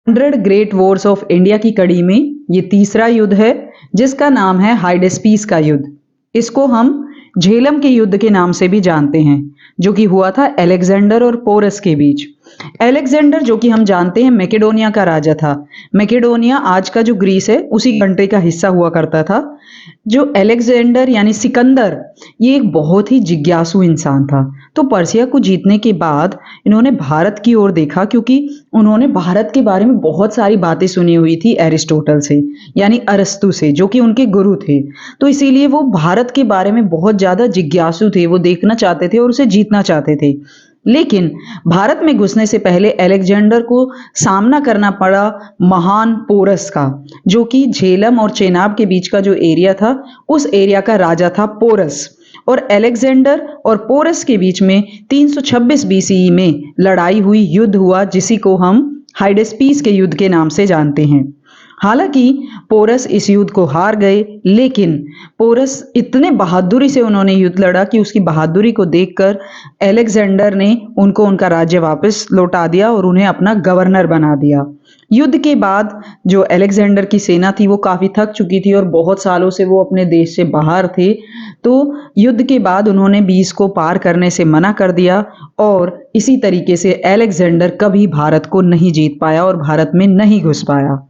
100 great Wars of India की कड़ी में ये तीसरा युद्ध है जिसका नाम है हाइडेस्पीस का युद्ध। इसको हम झेलम के युद्ध के नाम से भी जानते हैं, जो कि हुआ था अलेक्जेंडर और पोरस के बीच। अलेक्जेंडर जो कि हम जानते हैं मैकेडोनिया का राजा था। मैकेडोनिया आज का जो ग्रीस है उसी कंट्री का हिस्सा हुआ करता था। जो अलेक्जेंडर यानी सिकंदर, ये एक बहुत ही जिज्ञासु इंसान था। तो पर्सिया को जीतने के बाद इन्होंने भारत की ओर देखा, क्योंकि उन्होंने भारत के बारे में बहुत सारी बातें सुनी हुई थी एरिस्टोटल से, यानी अरस्तु से, जो कि उनके गुरु थे। तो इसीलिए वो भारत के बारे में बहुत ज्यादा जिज्ञासु थे, वो देखना चाहते थे और उसे जीतना चाहते थे। लेकिन भारत में घुसने से पहले अलेक्जेंडर को सामना करना पड़ा महान पोरस का, जो कि झेलम और चेनाब के बीच का जो एरिया था उस एरिया का राजा था पोरस। और अलेक्जेंडर और पोरस के बीच में 326 बीसीई में लड़ाई हुई, युद्ध हुआ, जिसी को हम हाइडेस्पीस के युद्ध के नाम से जानते हैं। हालांकि पोरस इस युद्ध को हार गए, लेकिन पोरस इतने बहादुरी से उन्होंने युद्ध लड़ा कि उसकी बहादुरी को देखकर अलेक्जेंडर ने उनको उनका राज्य वापस लौटा दिया और उन्हें अपना गवर्नर बना दिया। युद्ध के बाद जो अलेक्जेंडर की सेना थी वो काफी थक चुकी थी और बहुत सालों से वो अपने देश से बाहर थे। तो युद्ध के बाद उन्होंने बीस को पार करने से मना कर दिया और इसी तरीके से अलेक्जेंडर कभी भारत को नहीं जीत पाया और भारत में नहीं घुस पाया।